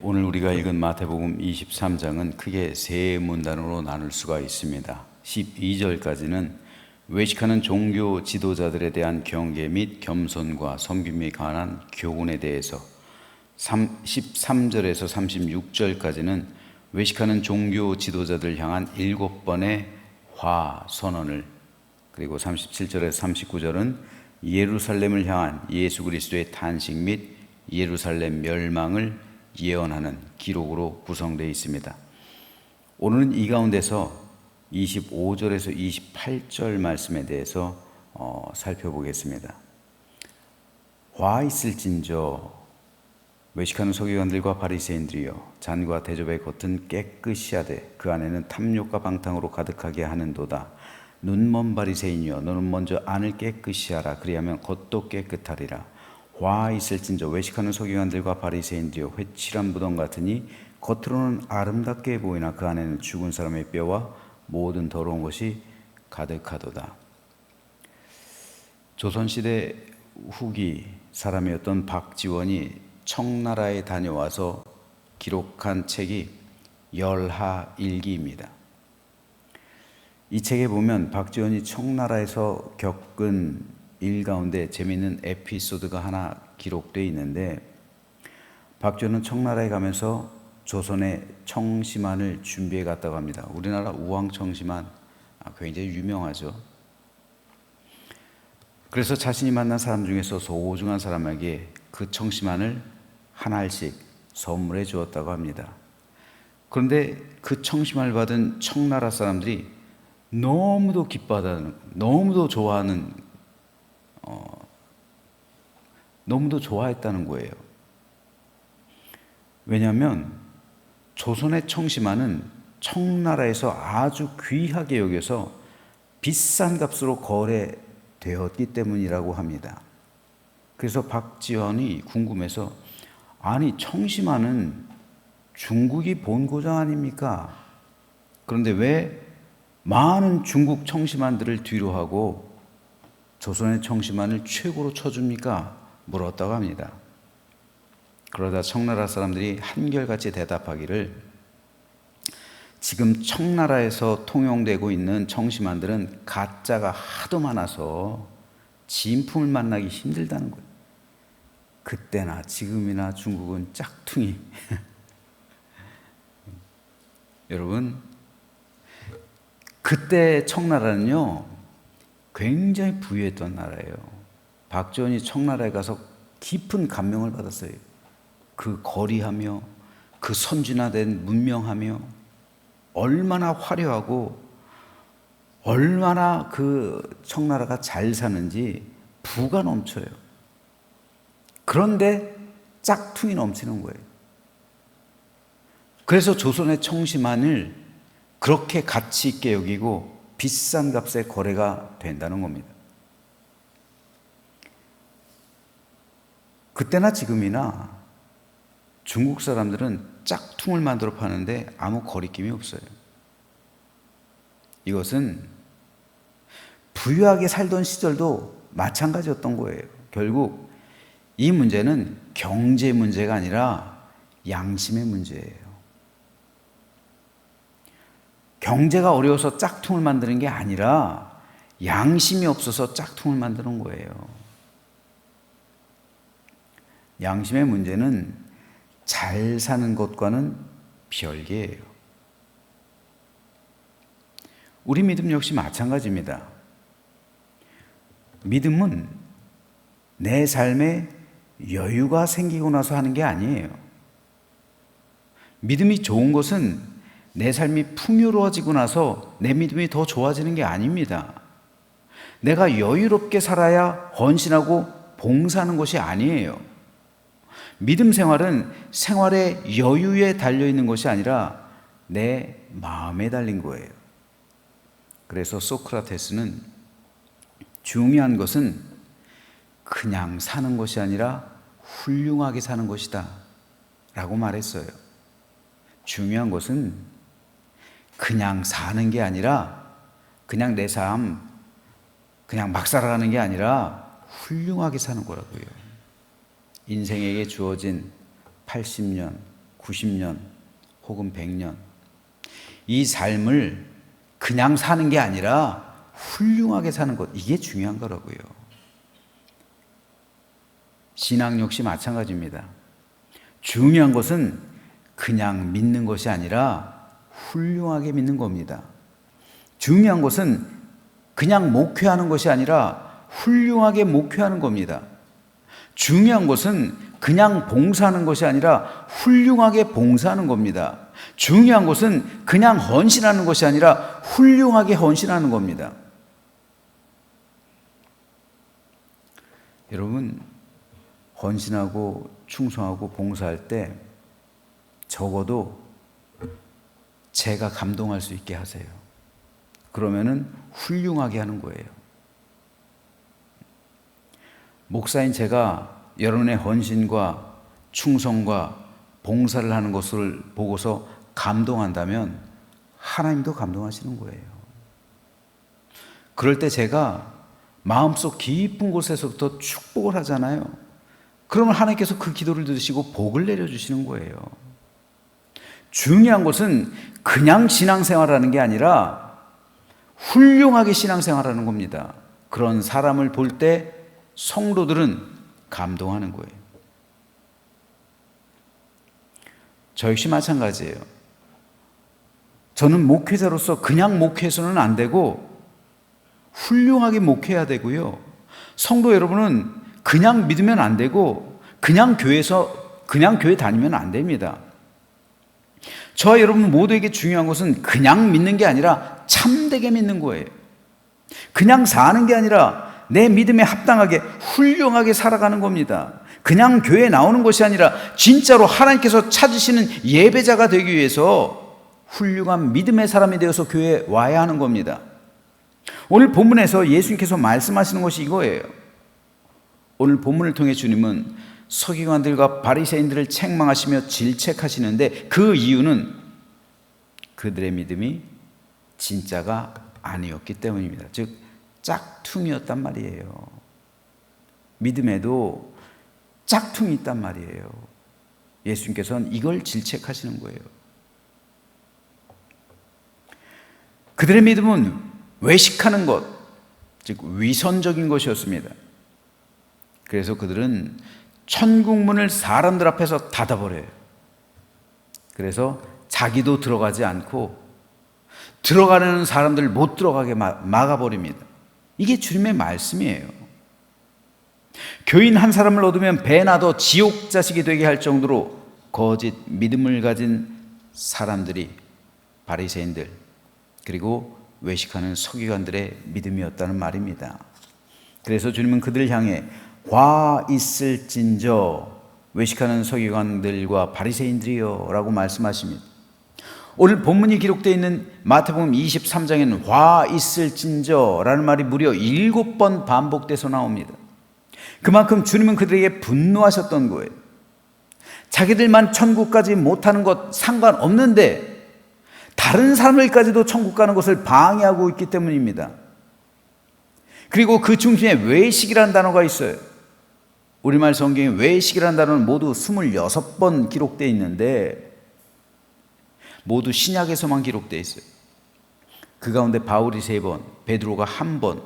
오늘 우리가 읽은 마태복음 23장은 크게 세 문단으로 나눌 수가 있습니다. 12절까지는 외식하는 종교 지도자들에 대한 경계 및 겸손과 섬김에 관한 교훈에 대해서, 13절에서 36절까지는 외식하는 종교 지도자들 향한 7번의 화 선언을, 그리고 37절에서 39절은 예루살렘을 향한 예수 그리스도의 탄식 및 예루살렘 멸망을 예언하는 기록으로 구성되어 있습니다. 오늘은 이 가운데서 25절에서 28절 말씀에 대해서 살펴보겠습니다. 화 있을진저 외식하는 서기관들과 바리새인들이여, 잔과 대접의 겉은 깨끗이 하되 그 안에는 탐욕과 방탕으로 가득하게 하는도다. 눈먼 바리새인이여, 너는 먼저 안을 깨끗이 하라. 그리하면 겉도 깨끗하리라. 화 있을진저 외식하는 서기관들과 바리새인들이여, 회칠한 무덤 같으니 겉으로는 아름답게 보이나 그 안에는 죽은 사람의 뼈와 모든 더러운 것이 가득하도다. 조선시대 후기 사람이었던 박지원이 청나라에 다녀와서 기록한 책이 열하일기입니다. 이 책에 보면 박지원이 청나라에서 겪은 일 가운데 재미있는 에피소드가 하나 기록되어 있는데, 박지원은 청나라에 가면서 조선의 청심환을 준비해 갔다고 합니다. 우리나라 우황청심환 굉장히 유명하죠. 그래서 자신이 만난 사람 중에서 소중한 사람에게 그 청심환을 한 알씩 선물해 주었다고 합니다. 그런데 그 청심환을 받은 청나라 사람들이 너무도 기뻐하다는, 너무도 좋아했다는 거예요. 왜냐하면 조선의 청심환은 청나라에서 아주 귀하게 여겨서 비싼 값으로 거래되었기 때문이라고 합니다. 그래서 박지원이 궁금해서, 아니 청심환은 중국이 본고장 아닙니까? 그런데 왜 많은 중국 청심환들을 뒤로하고 조선의 청심환을 최고로 쳐줍니까? 물었다고 합니다. 그러다 청나라 사람들이 한결같이 대답하기를, 지금 청나라에서 통용되고 있는 청심환들은 가짜가 하도 많아서 진품을 만나기 힘들다는 거예요. 그때나 지금이나 중국은 짝퉁이. 여러분, 그때 청나라는요 굉장히 부유했던 나라예요. 박지원이 청나라에 가서 깊은 감명을 받았어요. 그 거리하며 그 선진화된 문명하며 얼마나 화려하고 얼마나 그 청나라가 잘 사는지 부가 넘쳐요. 그런데 짝퉁이 넘치는 거예요. 그래서 조선의 청심환을 그렇게 가치 있게 여기고 비싼 값에 거래가 된다는 겁니다. 그때나 지금이나 중국 사람들은 짝퉁을 만들어 파는데 아무 거리낌이 없어요. 이것은 부유하게 살던 시절도 마찬가지였던 거예요. 결국 이 문제는 경제 문제가 아니라 양심의 문제예요. 경제가 어려워서 짝퉁을 만드는 게 아니라 양심이 없어서 짝퉁을 만드는 거예요. 양심의 문제는 잘 사는 것과는 별개예요. 우리 믿음 역시 마찬가지입니다. 믿음은 내 삶에 여유가 생기고 나서 하는 게 아니에요. 믿음이 좋은 것은 내 삶이 풍요로워지고 나서 내 믿음이 더 좋아지는 게 아닙니다. 내가 여유롭게 살아야 헌신하고 봉사하는 것이 아니에요. 믿음 생활은 생활의 여유에 달려있는 것이 아니라 내 마음에 달린 거예요. 그래서 소크라테스는 중요한 것은 그냥 사는 것이 아니라 훌륭하게 사는 것이다 라고 말했어요. 중요한 것은 그냥 사는 게 아니라, 그냥 내 삶 그냥 막 살아가는 게 아니라 훌륭하게 사는 거라고요. 인생에게 주어진 80년, 90년 혹은 100년 이 삶을 그냥 사는 게 아니라 훌륭하게 사는 것, 이게 중요한 거라고요. 신앙 역시 마찬가지입니다. 중요한 것은 그냥 믿는 것이 아니라 훌륭하게 믿는 겁니다. 중요한 것은 그냥 목회하는 것이 아니라 훌륭하게 목회하는 겁니다. 중요한 것은 그냥 봉사하는 것이 아니라 훌륭하게 봉사하는 겁니다. 중요한 것은 그냥 헌신하는 것이 아니라 훌륭하게 헌신하는 겁니다. 여러분, 헌신하고 충성하고 봉사할 때 적어도 제가 감동할 수 있게 하세요. 그러면은 훌륭하게 하는 거예요. 목사인 제가 여러분의 헌신과 충성과 봉사를 하는 것을 보고서 감동한다면 하나님도 감동하시는 거예요. 그럴 때 제가 마음속 깊은 곳에서부터 축복을 하잖아요. 그러면 하나님께서 그 기도를 들으시고 복을 내려주시는 거예요. 중요한 것은 그냥 신앙생활하는 게 아니라 훌륭하게 신앙생활하는 겁니다. 그런 사람을 볼 때 성도들은 감동하는 거예요. 저 역시 마찬가지예요. 저는 목회자로서 그냥 목회해서는 안 되고 훌륭하게 목회해야 되고요. 성도 여러분은 그냥 믿으면 안 되고 그냥 교회 다니면 안 됩니다. 저와 여러분 모두에게 중요한 것은 그냥 믿는 게 아니라 참되게 믿는 거예요. 그냥 사는 게 아니라 내 믿음에 합당하게 훌륭하게 살아가는 겁니다. 그냥 교회에 나오는 것이 아니라 진짜로 하나님께서 찾으시는 예배자가 되기 위해서 훌륭한 믿음의 사람이 되어서 교회에 와야 하는 겁니다. 오늘 본문에서 예수님께서 말씀하시는 것이 이거예요. 오늘 본문을 통해 주님은 서기관들과 바리새인들을 책망하시며 질책하시는데 그 이유는 그들의 믿음이 진짜가 아니었기 때문입니다. 즉 짝퉁이었단 말이에요. 믿음에도 짝퉁이 있단 말이에요. 예수님께서는 이걸 질책하시는 거예요. 그들의 믿음은 외식하는 것, 즉 위선적인 것이었습니다. 그래서 그들은 천국문을 사람들 앞에서 닫아버려요. 그래서 자기도 들어가지 않고 들어가는 사람들 못 들어가게 막아버립니다. 이게 주님의 말씀이에요. 교인 한 사람을 얻으면 배나 더 지옥 자식이 되게 할 정도로 거짓 믿음을 가진 사람들이 바리새인들 그리고 외식하는 서기관들의 믿음이었다는 말입니다. 그래서 주님은 그들을 향해 화 있을진저 외식하는 서기관들과 바리새인들이여 라고 말씀하십니다. 오늘 본문이 기록되어 있는 마태복음 23장에는 화 있을진저 라는 말이 무려 7번 반복돼서 나옵니다. 그만큼 주님은 그들에게 분노하셨던 거예요. 자기들만 천국까지 못하는 것 상관없는데 다른 사람들까지도 천국 가는 것을 방해하고 있기 때문입니다. 그리고 그 중심에 외식이라는 단어가 있어요. 우리말 성경에 외식이라는 단어는 모두 26번 기록되어 있는데 모두 신약에서만 기록되어 있어요. 그 가운데 바울이 3번, 베드로가 1번,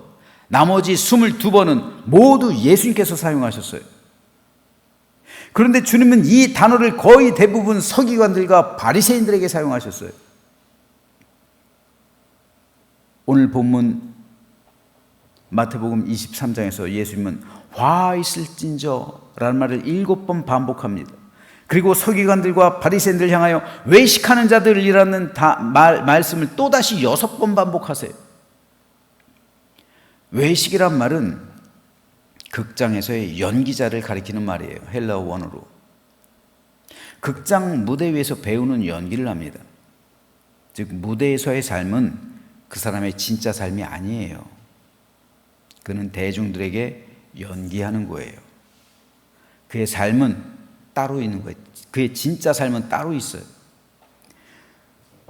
나머지 22번은 모두 예수님께서 사용하셨어요. 그런데 주님은 이 단어를 거의 대부분 서기관들과 바리새인들에게 사용하셨어요. 오늘 본문 마태복음 23장에서 예수님은 화 있을진저 라는 말을 7번 반복합니다. 그리고 서기관들과 바리새인들을 향하여 외식하는 자들이라는 말씀을 또다시 6번 반복하세요. 외식이란 말은 극장에서의 연기자를 가리키는 말이에요. 헬라어 원어로. 극장 무대 위에서 배우는 연기를 합니다. 즉 무대에서의 삶은 그 사람의 진짜 삶이 아니에요. 그는 대중들에게 연기하는 거예요. 그의 삶은 따로 있는 거예요. 그의 진짜 삶은 따로 있어요.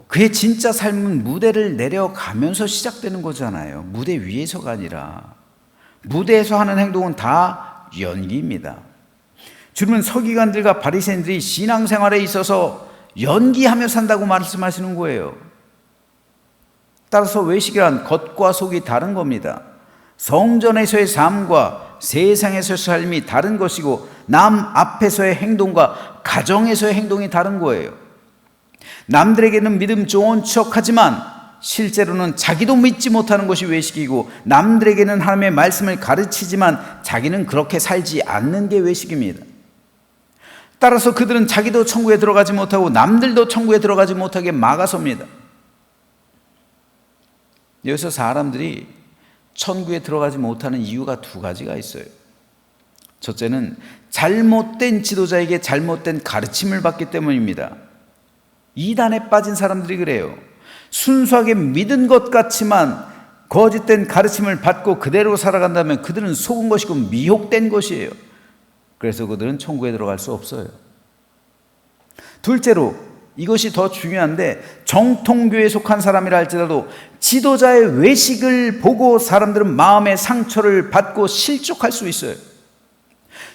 그의 진짜 삶은 무대를 내려가면서 시작되는 거잖아요. 무대 위에서가 아니라 무대에서 하는 행동은 다 연기입니다. 주님은 서기관들과 바리새인들이 신앙생활에 있어서 연기하며 산다고 말씀하시는 거예요. 따라서 외식이란 겉과 속이 다른 겁니다. 성전에서의 삶과 세상에서의 삶이 다른 것이고 남 앞에서의 행동과 가정에서의 행동이 다른 거예요. 남들에게는 믿음 좋은 척하지만 실제로는 자기도 믿지 못하는 것이 외식이고, 남들에게는 하나님의 말씀을 가르치지만 자기는 그렇게 살지 않는 게 외식입니다. 따라서 그들은 자기도 천국에 들어가지 못하고 남들도 천국에 들어가지 못하게 막아섭니다. 여기서 사람들이 천국에 들어가지 못하는 이유가 두 가지가 있어요. 첫째는 잘못된 지도자에게 잘못된 가르침을 받기 때문입니다. 이단에 빠진 사람들이 그래요. 순수하게 믿은 것 같지만 거짓된 가르침을 받고 그대로 살아간다면 그들은 속은 것이고 미혹된 것이에요. 그래서 그들은 천국에 들어갈 수 없어요. 둘째로, 이것이 더 중요한데, 정통교회에 속한 사람이라 할지라도 지도자의 외식을 보고 사람들은 마음의 상처를 받고 실족할 수 있어요.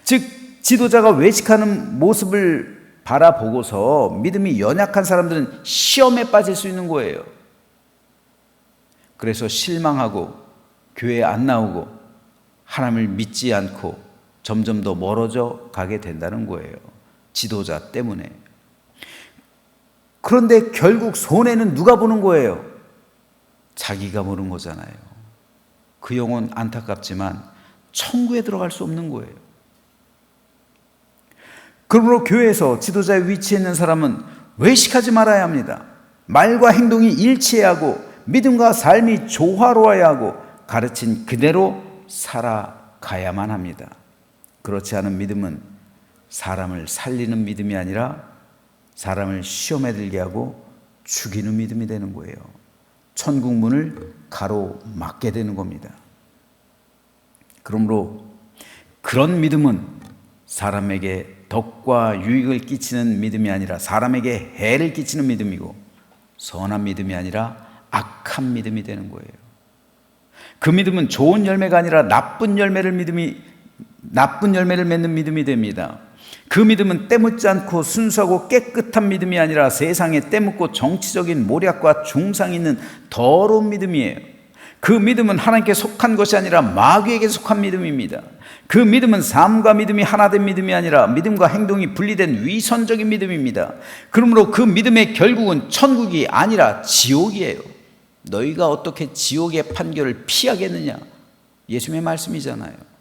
즉, 지도자가 외식하는 모습을 바라보고서 믿음이 연약한 사람들은 시험에 빠질 수 있는 거예요. 그래서 실망하고 교회에 안 나오고 하나님을 믿지 않고 점점 더 멀어져 가게 된다는 거예요. 지도자 때문에. 그런데 결국 손해는 누가 보는 거예요? 자기가 보는 거잖아요. 그 영혼 안타깝지만 천국에 들어갈 수 없는 거예요. 그러므로 교회에서 지도자의 위치에 있는 사람은 외식하지 말아야 합니다. 말과 행동이 일치해야 하고 믿음과 삶이 조화로워야 하고 가르친 그대로 살아가야만 합니다. 그렇지 않은 믿음은 사람을 살리는 믿음이 아니라 사람을 시험에 들게 하고 죽이는 믿음이 되는 거예요. 천국 문을 가로막게 되는 겁니다. 그러므로 그런 믿음은 사람에게 덕과 유익을 끼치는 믿음이 아니라 사람에게 해를 끼치는 믿음이고, 선한 믿음이 아니라 악한 믿음이 되는 거예요. 그 믿음은 좋은 열매가 아니라 나쁜 열매를 맺는 믿음이 됩니다. 그 믿음은 때묻지 않고 순수하고 깨끗한 믿음이 아니라 세상에 때묻고 정치적인 모략과 중상이 있는 더러운 믿음이에요. 그 믿음은 하나님께 속한 것이 아니라 마귀에게 속한 믿음입니다. 그 믿음은 삶과 믿음이 하나 된 믿음이 아니라 믿음과 행동이 분리된 위선적인 믿음입니다. 그러므로 그 믿음의 결국은 천국이 아니라 지옥이에요. 너희가 어떻게 지옥의 판결을 피하겠느냐? 예수님의 말씀이잖아요.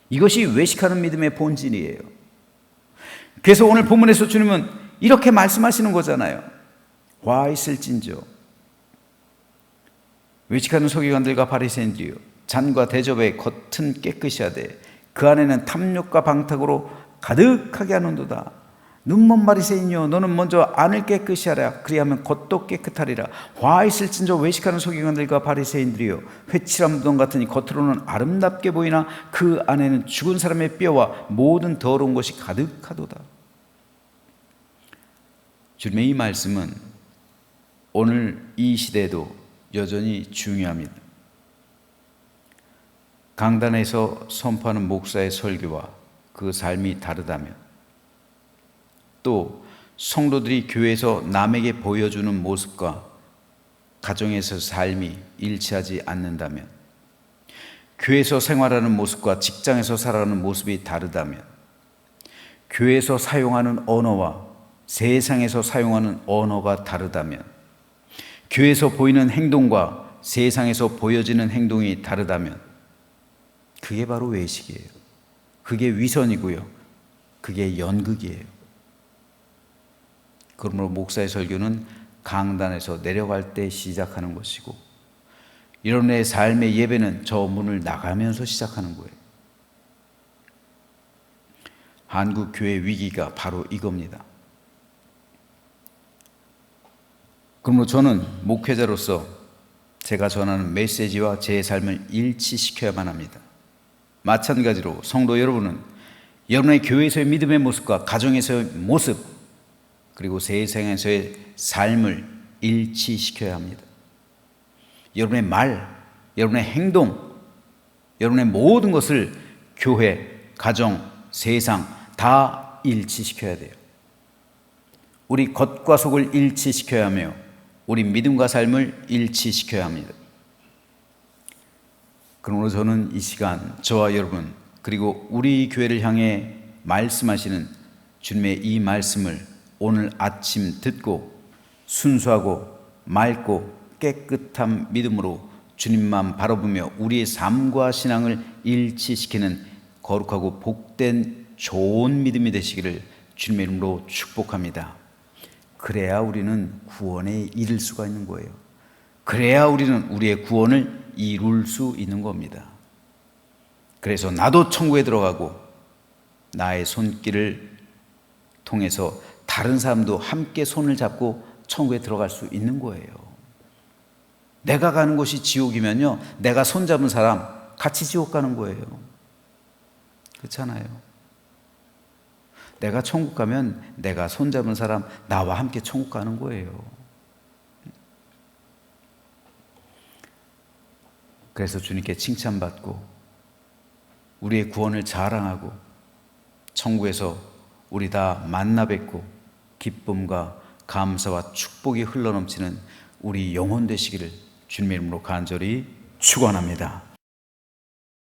이것이 외식하는 믿음의 본질이에요. 그래서 오늘 본문에서 주님은 이렇게 말씀하시는 거잖아요. 와 있을진저 외식하는 서기관들과 바리새인들이요, 잔과 대접의 겉은 깨끗이 하되 그 안에는 탐욕과 방탕으로 가득하게 하는도다. 눈먼 바리새인이여, 너는 먼저 안을 깨끗이 하라. 그리하면 겉도 깨끗하리라. 화 있을진저 외식하는 서기관들과 바리새인들이여, 회칠한 무덤 같으니 겉으로는 아름답게 보이나 그 안에는 죽은 사람의 뼈와 모든 더러운 것이 가득하도다. 주님의 이 말씀은 오늘 이 시대에도 여전히 중요합니다. 강단에서 선포하는 목사의 설교와 그 삶이 다르다면, 또 성도들이 교회에서 남에게 보여주는 모습과 가정에서 삶이 일치하지 않는다면, 교회에서 생활하는 모습과 직장에서 살아가는 모습이 다르다면, 교회에서 사용하는 언어와 세상에서 사용하는 언어가 다르다면, 교회에서 보이는 행동과 세상에서 보여지는 행동이 다르다면 그게 바로 외식이에요. 그게 위선이고요. 그게 연극이에요. 그러므로 목사의 설교는 강단에서 내려갈 때 시작하는 것이고, 여러분의 삶의 예배는 저 문을 나가면서 시작하는 거예요. 한국 교회 위기가 바로 이겁니다. 그러므로 저는 목회자로서 제가 전하는 메시지와 제 삶을 일치시켜야만 합니다. 마찬가지로 성도 여러분은 여러분의 교회에서의 믿음의 모습과 가정에서의 모습, 그리고 세상에서의 삶을 일치시켜야 합니다. 여러분의 말, 여러분의 행동, 여러분의 모든 것을 교회, 가정, 세상 다 일치시켜야 돼요. 우리 겉과 속을 일치시켜야 하며 우리 믿음과 삶을 일치시켜야 합니다. 그러므로 저는 이 시간 저와 여러분 그리고 우리 교회를 향해 말씀하시는 주님의 이 말씀을 오늘 아침 듣고 순수하고 맑고 깨끗한 믿음으로 주님만 바라보며 우리의 삶과 신앙을 일치시키는 거룩하고 복된 좋은 믿음이 되시기를 주님의 이름으로 축복합니다. 그래야 우리는 구원에 이를 수가 있는 거예요. 그래야 우리는 우리의 구원을 이룰 수 있는 겁니다. 그래서 나도 천국에 들어가고 나의 손길을 통해서 다른 사람도 함께 손을 잡고 천국에 들어갈 수 있는 거예요. 내가 가는 곳이 지옥이면요, 내가 손잡은 사람 같이 지옥 가는 거예요. 그렇잖아요. 내가 천국 가면 내가 손잡은 사람 나와 함께 천국 가는 거예요. 그래서 주님께 칭찬받고 우리의 구원을 자랑하고 천국에서 우리 다 만나 뵙고 기쁨과 감사와 축복이 흘러넘치는 우리 영혼 되시기를 주님의 이름으로 간절히 축원합니다.